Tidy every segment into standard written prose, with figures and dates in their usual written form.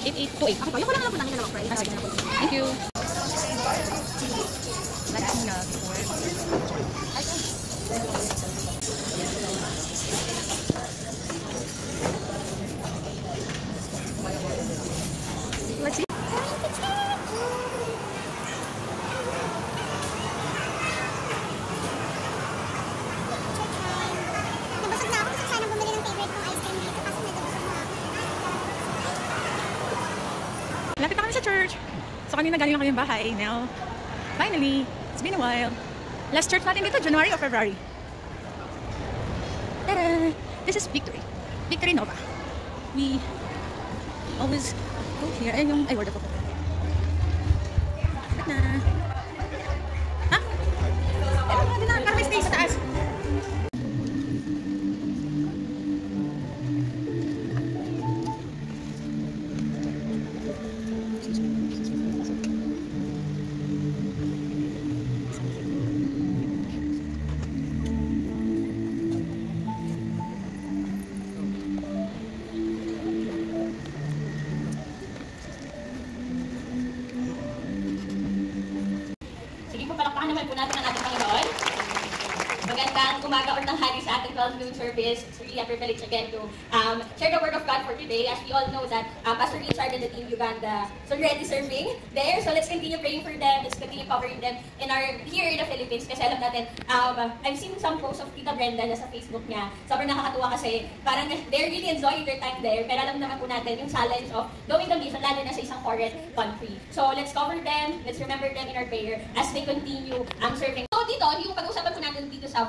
8828. Okay po, yung ko lang po namin dalawang fries. Thank you. Let's see. Nabasag na ako kasi sana bumili ng favorite kong ice cream dito kasi nabasag na ako. Lapit na kami sa church. So kanina galing lang kami ng bahay. Now, finally, it's been a while. Last church natin dito, January or February. Tada! This is Victory. Victory Nova. We always go here. Ayun yung, ay, word ako. Lapit na. Ha? Ayun na, para may stay sa taas. Sige po, palakpakan naman po natin ang ating Panginoon. Magandang umaga or tanghali sa ating 12 noon service. It's really a privilege again to share the Word of God for today. As we all know that Pastor Richard and the team Uganda is already serving there. So let's continue praying for them. Let's continue covering them here in the Philippines. Kasi alam natin, I've seen some posts of Tita Brenda na sa Facebook niya. Sobrang nakakatuwa kasi parang they're really enjoying their time there. Pero alam naman po natin yung challenge of going the mission, lalo na sa isang foreign country. So let's cover them. Let's remember them in our prayer as they continue serving. So dito, yung pag-uusapan po natin dito sa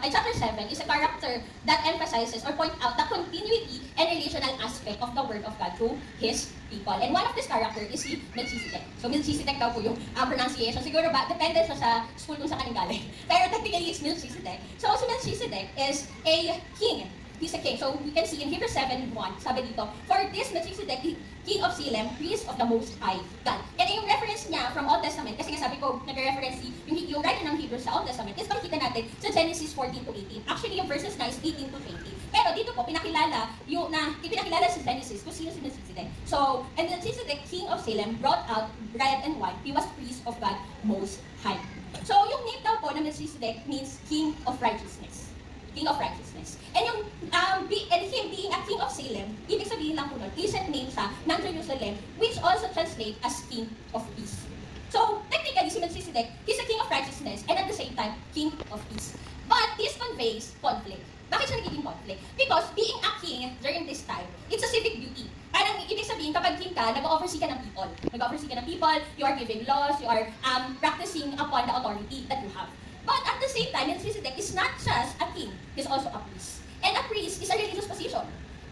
chapter 7 is a character that emphasizes or point out the continuity and relational aspect of the Word of God to His people. And one of this character is si Melchizedek. So Melchizedek daw po yung pronunciation. Siguro ba, depende siya sa school kung saan ka galing. Pero technically it's Melchizedek. So si Melchizedek is a king. He's a king. So we can see in Hebrews 7:1, sabi dito, for this Melchizedek, king of Salem, priest of the Most High God. And yung reference niya from Old Testament, kasi nga sabi ko, nag-reference yung writing ng Hebrews sa Old Testament, is makikita natin sa Genesis 14-18. Actually, yung verses na is 18-20. Pero dito po, ipinakilala sa Genesis kung sino si Melchizedek. So, and Melchizedek, king of Salem, brought out bread and wine. He was priest of God Most High. So, yung name daw po ng Melchizedek means king of righteousness. King of righteousness. And yung him being a king of Salem, ibig sabihin lang po nun, recent name siya ng Jerusalem, which also translate as king of peace. So, technically, si Melchizedek, he's a king of righteousness and at the same time, king of peace. But this conveys conflict. Bakit siya nagiging conflict? Because being a king during this time, it's a civic duty. Parang ibig sabihin, kapag king ka, nag-oversee ka ng people. Nag-oversee ka ng people, you are giving laws, you are practicing upon the authority that you have. But at the same time, Melchizedek is not just a king, he's also a priest. And a priest is a religious position.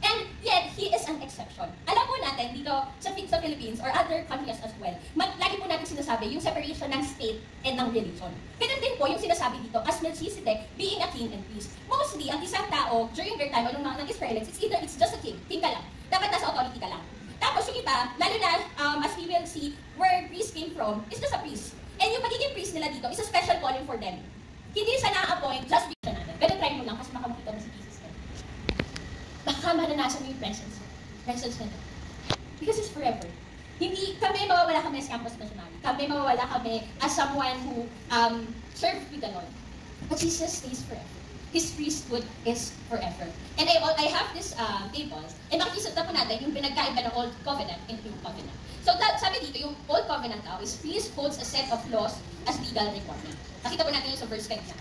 And yet, he is an exception. Alam po natin dito sa Philippines or other countries as well, lagi po natin sinasabi yung separation ng state and ng religion. Ganun din po yung sinasabi dito as Melchizedek being a king and priest. Mostly, ang isang tao during their time, nung mga Israelites, it's just a king ka lang. Dapat nasa authority ka lang. Tapos yung iba, lalo na as we will see where priest came from, is just a priest. And yung pagiging priest nila dito is a special calling for them. Hindi siya na-appoint just because natin. Pero try mo lang kasi makamakita mo si Jesus ka. Baka maranasan mo yung presence nito. Because it's forever. Hindi kami mawawala kami sa campus nationally. Kami mawawala kami as someone who served with the Lord. But Jesus stays forever. His priesthood is forever. And I have this tables, and makikita po natin yung pinagkaiba ng Old Covenant and New Covenant. So sabi dito, yung Old Covenant daw is priest holds a set of laws as legal requirement. Nakita po natin yung sa verse 10 niya.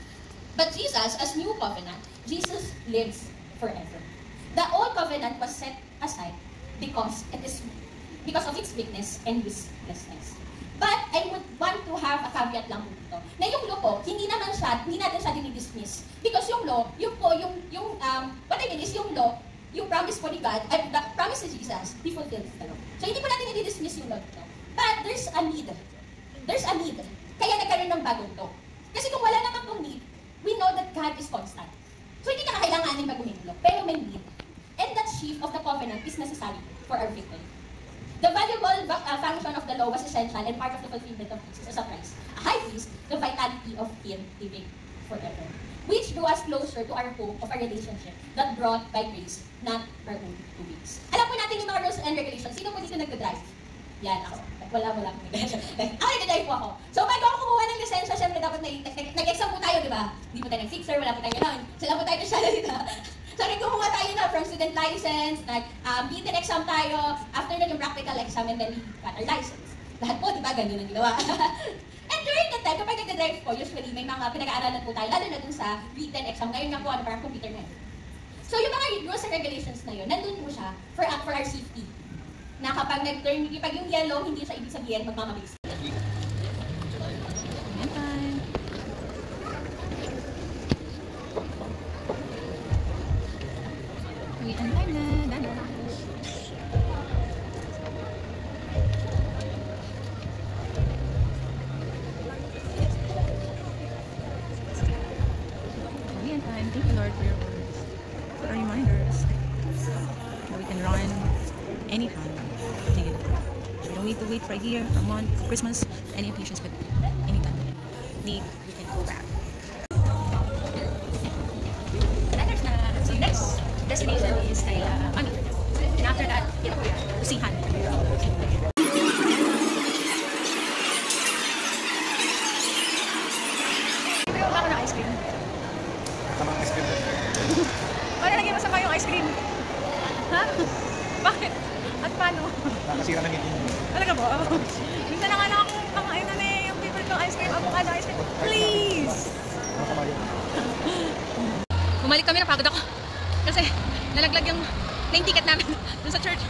But Jesus, as New Covenant, Jesus lives forever. The Old Covenant was set aside because of its weakness and uselessness. But I would want to have a caveat lang po dito. Na yung law po, hindi natin siya dinidismiss. Because yung law, what I mean is yung law, yung promise po ni God, the promise ni Jesus, He fulfills the law. So hindi po natin i-dismiss yung law dito. But there's a need. There's a need. Kaya nagkaroon ng bagong law. Kasi kung wala naman pong need, we know that God is constant. So hindi ka na kailanganin baguhin yung law, pero may need. And that shift of the covenant is necessary for our victory. The valuable function of the law was essential and part of the fulfillment of Jesus as a priest. A high priest, the vitality of Him living forever. Which drew us closer to our hope of a relationship that brought by grace, not our own doings. Alam po natin yung mga and regulations. Sino po dito nagdadrive? Yan, ako. Wala. Nagdadrive po ako. So, bago ako kumuha ng lisensya, syempre dapat nag-exam po tayo, di ba? Hindi po tayo nag-fixer, wala po tayo gano'n. Sila po tayo na siya dito. So, nagkumuha tayo na from student license, nag-written exam tayo, after nun yung practical exam, and then we got our license. Lahat po, di ba? Ganyan ang ginawa. And during that time, kapag nag-drive po, usually may mga pinag-aaralan po tayo, lalo na dun sa written exam. Ngayon nga po, parang computer na. So, yung mga rules and regulations na yun, nandun po siya for our safety. Na kapag nag-turn, pag yung yellow, hindi siya ibig sabihin, magmamabilis. Yan time. Wait and time na. Dano. Wait and time. Thank you, Lord, for your words. For our reminders. That we can run anytime. We don't need to wait for a year, for a month, for Christmas, any occasions, but anytime we can go back. So next destination is Ami. And after that, Usihan. Bibili mo ba ako ng ice cream? Tamang ice cream. Paano naging masama yung ice cream? Ha? Bakit? At paano? Nakasira na ngiti mo. Talaga ba? Minsan na nga lang akong pangain na yung favorite kong ice cream, avocado ice cream. Please! Nakamayo. Bumalik kami, napagod ako. Kasi nalaglag yung plane ticket namin dun sa church.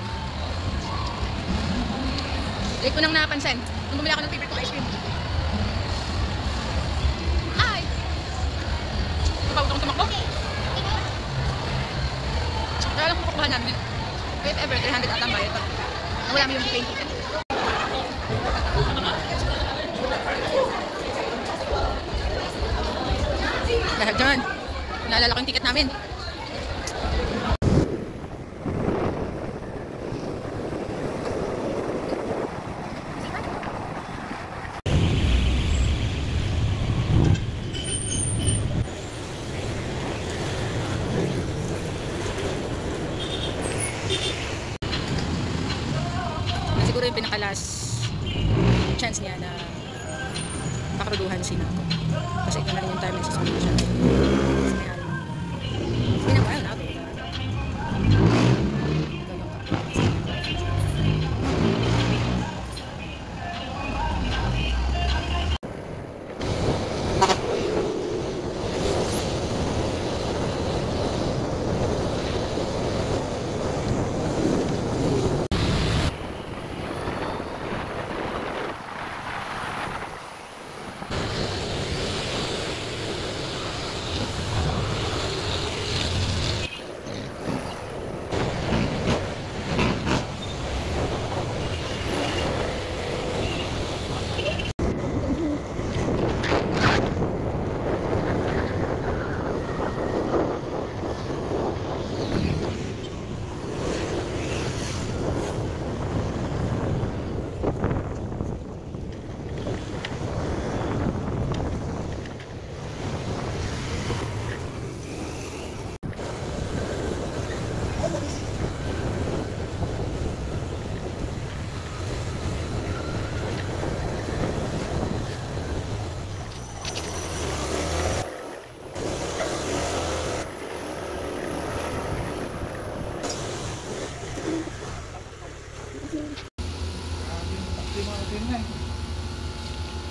Late ko nang napansin. Nung bumili ako ng favorite kong ice cream. Ay! Napagod akong tumakbo. Kaya lang kukuha namin. If ever, 300 at ang bayad pa. Nawala mo yung plane ticket. Dahil dyan, naalala ko yung ticket namin. Siguro yung pinakalas chance niya na makaruduhan si Nako. Kasi ito na rin yung time na isasabi ko siya. Pinakaayaw na ako.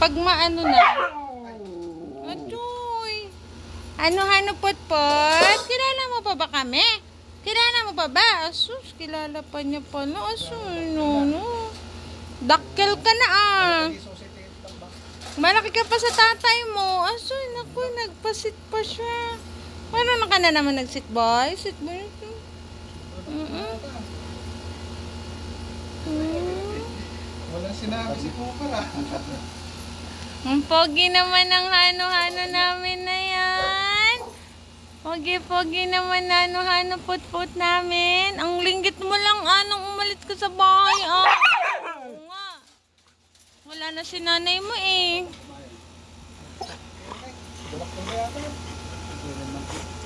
Pag maano na. Atoy. Ano pot? Kilala mo pa ba kami? Kilala mo pa ba? Asus, kilala pa niya pala. Asus, no. Dakkel ka na Malaki ka pa sa tatay mo. Asus, naku, nagpasit pa siya. Paano ka na naman nagsit boy? Sit boy. Walang sinabi si Pupara. Ang pogi naman ng hano-hano namin na yan. Pogi-pogi naman na hano-hano put-put namin. Ang linggit mo lang nung umalit ka sa bahay. Oo nga. Wala na si nanay mo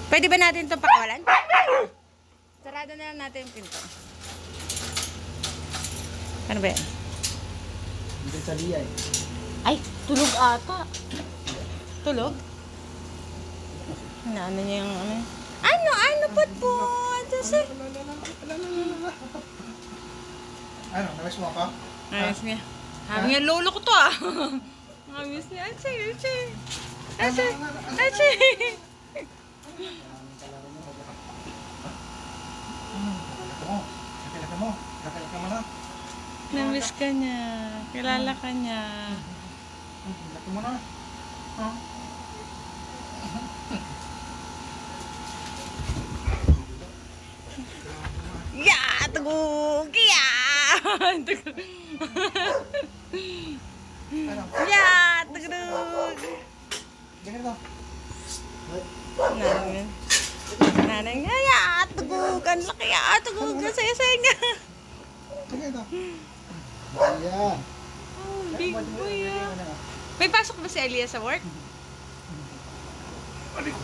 Pwede ba natin ito pakawalan? Sarado na lang natin yung pinto. Ano ba yan? Hindi sa liya eh. Ay, tulog ata. Tulog? Ano niya yung ano? Ano, putput? Kasi, Ano, namiss mo ako? ayos niya. Sabi niya, lolo ko to ah. Ayos niya, Achi. Kakilaka mo. Kakilaka mo na. Namiss ka niya. Kilala ka niya. Kakilaka mo na. Oh. Yeah! Tugug! Yeah! Tugug! Ano? Yeah! Tugug! Ganyan ito. Nanay niya, yeah! Tugug! Ang laki yeah! Tugug! Ang saya-saya niya! Ganyan ito. Ayan. Oh, big boy ah. May pasok ba si Elia sa work? Aliko.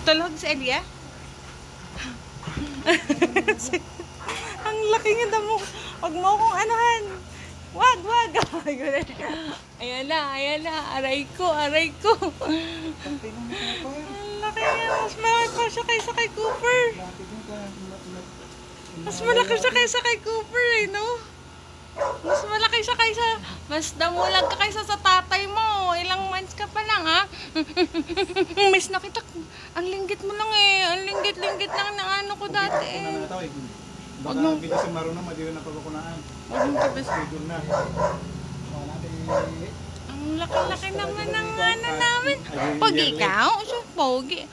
Tulog si Elia? Ang laki nga damo. Huwag mo akong anuhan. Wag. Ayan na. Aray ko. Ang laki nga. Mas malaki pa siya kaysa kay Cooper. Mas malaki siya kaysa kay Cooper eh, no? Mas malaki siya kaysa, mas damulag ka kaysa sa tatay mo. Ilang months ka pa lang, ha? Miss na kita. Ang linggit mo lang eh. Ang linggit lang ng ano ko dati eh. Baka hindi si marunong, madira na pagkukunaan. Huwag mong kabis. Schedule na. Ang laki-laki naman ng ano namin. Pogi ka? O siya, pogi.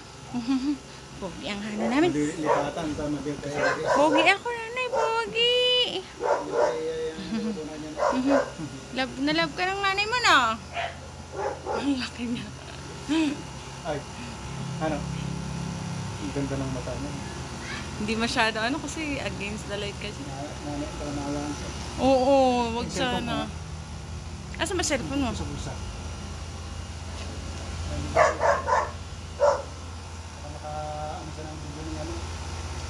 Pogi ang ano namin. Lipatan, tama din tayo. Pogi ako nanay, pogi. Love ka ng nanay mo na. Ang laki niya. Ay, ano? Ang ganda ng mata niya. Hindi masyado ano kasi against the light kasi. Nawawaan siya. Oo, wag Yung cellphone sana. Asa ba cellphone mo? Sa bulsa. Ano siya ng video niya, ano?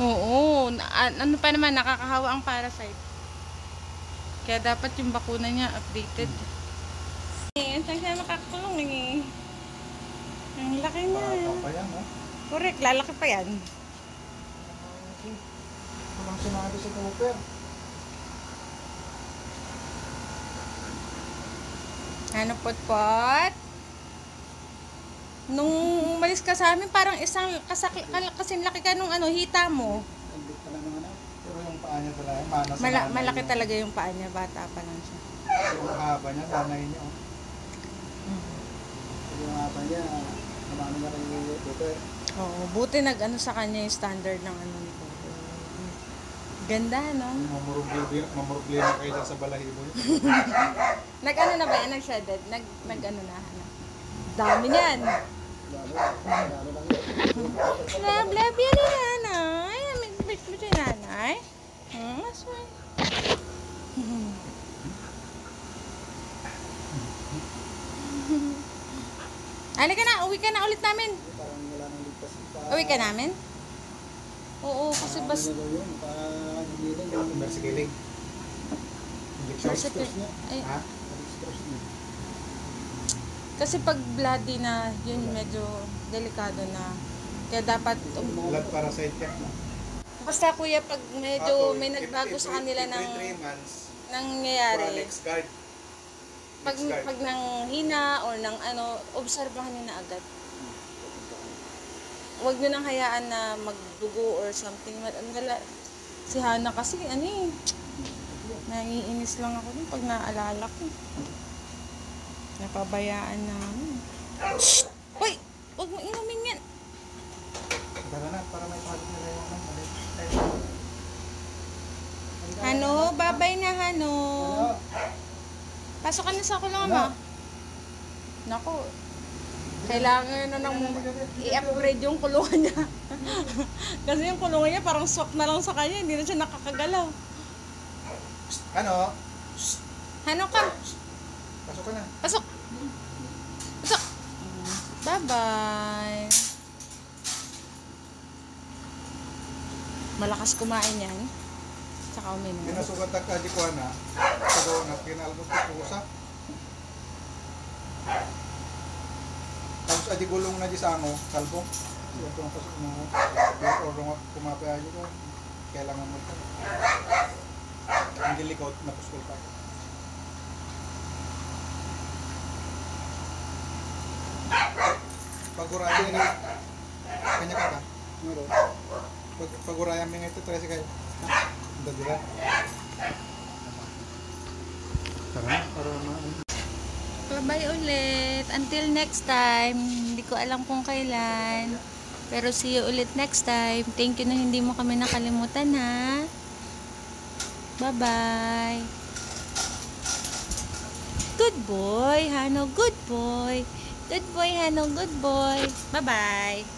Oo, ano pa naman nakakahawa ang parasite. Kaya dapat yung bakuna niya updated. Eh, saan siya makakulong eh. Ang laki niya. Pa yan, ha? Correct, lalaki pa yan. Walang sinabi si Cooper. Ano, Putput? Nung umalis ka sa amin, parang isang kasing laki ka nung ano, hita mo. Hindi pa lang naman, pero yung paa niya talaga, mana sa mana Malaki niya. talaga yung paa niya, bata pa lang siya. Yung haba niya, danay niya. Oh. Yung haba niya, namano na rin yung Cooper. Oo, buti nag-ano sa kanya yung standard ng ano ni Coco. Ganda, no? Mamurugli na kayo dyan sa balahibo niya. Nag-ano na ba yan? Nag-shredded? Nag-ano na? Ano? Dami niyan. Love yan ni nanay. Miss mo si nanay? That's right. Halika na, uwi ka na ulit namin. Parang wala nang ligtas pa. Uwi ka namin? Oo, kasi bas... Mercy Killing. Mercy niya. Ay. Ha? Stress niya. Kasi pag bloody na, yun medyo delikado na. Kaya dapat... Blood parasite yan. Basta kuya, pag medyo may nagbago sa kanila ng 3 months, nangyayari, next guard. pag nang hina or nang ano, obserbahan nyo na agad. Huwag nyo nang hayaan na magdugo or something. Si Hana kasi, ano eh, nangiinis lang ako dun pag naalala ko. Napabayaan namin. Shhh! Hoy! Huwag mo inumin yan! Tara na, para may pagod na rin naman. Hano, babay na Hano. Pasok ka na sa kulungan mo. Naku, kailangan na nang i-upgrade yung kulungan niya. Kasi yung kulungan niya parang swak na lang sa kanya, hindi na siya nakakagalaw. Ano? Hano ka? Pasok ka na. Pasok! Pasok! Bye-bye! Malakas kumain yan. Tsaka uminom. Pinasukat ka di ko na. Pagawa na kinalbot ko pusa. Tapos adi gulong na di sa ano, kalbo. Ito ang pasok mo. Pero kumapay aja ko. Kailangan mo ito. Hindi likot na puskol pa. Pagurayan nga kanya ka. Meron. Pagurayan nga ito 13 kayo. Dadira. Tara, para Bye ulit. Until next time. Hindi ko alam kung kailan. Pero see you ulit next time. Thank you na hindi mo kami nakalimutan ha. Bye-bye. Good boy, Hano. Good boy. Good boy, Hano. Good boy. Bye-bye.